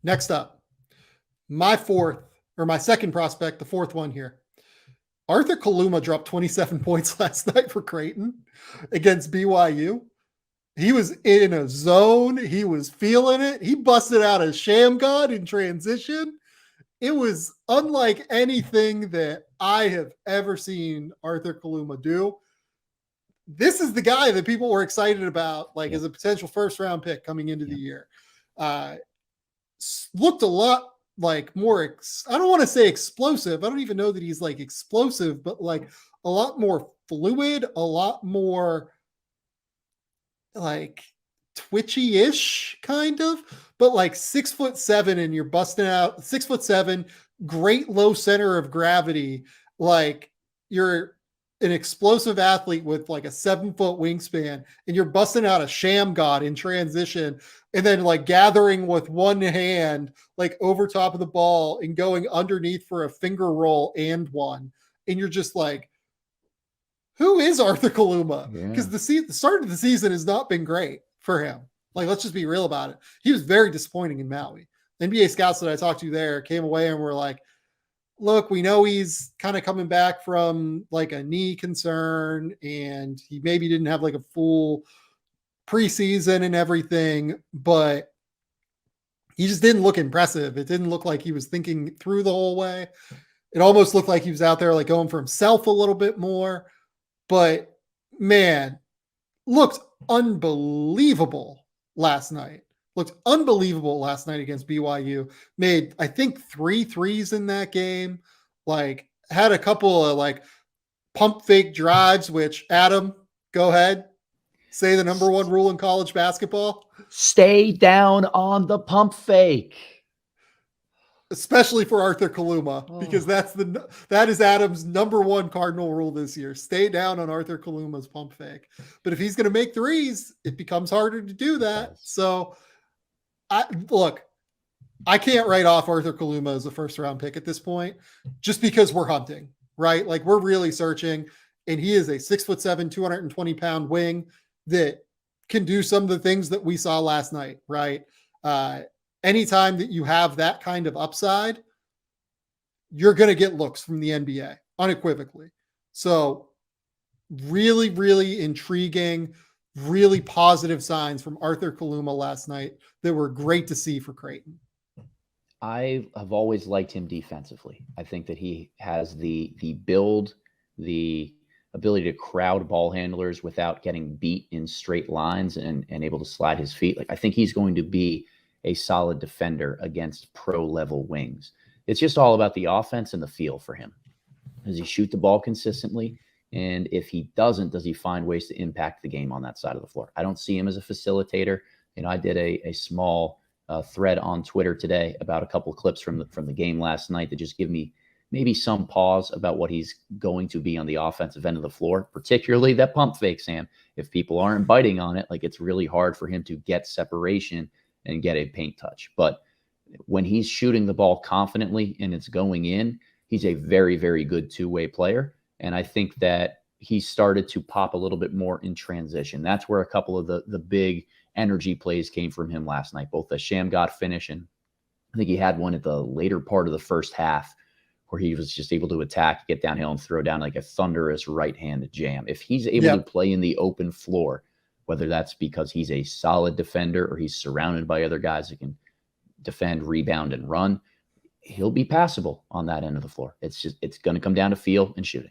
Next up, my second prospect, the fourth one here. Arthur Kaluma dropped 27 points last night for Creighton against BYU. He was in a zone. He was feeling it. He busted out a sham god in transition. It was unlike anything that I have ever seen Arthur Kaluma do. This is the guy that people were excited about, like as a potential first-round pick coming into the year. Looked a lot like more, I don't want to say explosive. I don't even know that he's like explosive, but like a lot more fluid, a lot more like twitchy-ish kind of, but like 6'7" and you're busting out 6'7", great low center of gravity. Like you're an explosive athlete with like a 7-foot wingspan and you're busting out a sham god in transition and then like gathering with one hand, like over top of the ball and going underneath for a finger roll and one. And you're just like, who is Arthur Kaluma? Because the start of the season has not been great for him. Like, let's just be real about it. He was very disappointing in Maui. The NBA scouts that I talked to there came away and were like, look, we know he's kind of coming back from like a knee concern and he maybe didn't have like a full preseason and everything, but he just didn't look impressive. It didn't look like he was thinking through the whole way. It almost looked like he was out there like going for himself a little bit more. But man, looked unbelievable last night. Looked unbelievable last night against BYU. Made, I think, 3 threes in that game. Like, had a couple of like pump fake drives, which, Adam, go ahead. Say the number one rule in college basketball. Stay down on the pump fake. Especially for Arthur Kaluma, because that is Adam's number one cardinal rule this year. Stay down on Arthur Kaluma's pump fake. But if he's going to make threes, it becomes harder to do that. So, I can't write off Arthur Kaluma as a first-round pick at this point, just because we're hunting, right? Like we're really searching, and he is a 6'7", 220-pound wing that can do some of the things that we saw last night, right? Anytime that you have that kind of upside, you're going to get looks from the NBA unequivocally. So really, really intriguing, really positive signs from Arthur Kaluma last night that were great to see for Creighton. I have always liked him defensively. I think that he has the build, the ability to crowd ball handlers without getting beat in straight lines and able to slide his feet. Like I think he's going to be a solid defender against pro-level wings. It's just all about the offense and the feel for him. Does he shoot the ball consistently? And if he doesn't, does he find ways to impact the game on that side of the floor? I don't see him as a facilitator. You know, I did a small thread on Twitter today about a couple of clips from the game last night that just give me maybe some pause about what he's going to be on the offensive end of the floor, particularly that pump fake, Sam. If people aren't biting on it, like it's really hard for him to get separation and get a paint touch. But when he's shooting the ball confidently and it's going in, he's a very, very good two-way player. And I think that he started to pop a little bit more in transition. That's where a couple of the big energy plays came from him last night, both the sham god finish, and I think he had one at the later part of the first half where he was just able to attack, get downhill, and throw down like a thunderous right-handed jam. If he's able to play in the open floor, whether that's because he's a solid defender or he's surrounded by other guys that can defend, rebound, and run, he'll be passable on that end of the floor. It's going to come down to feel and shooting.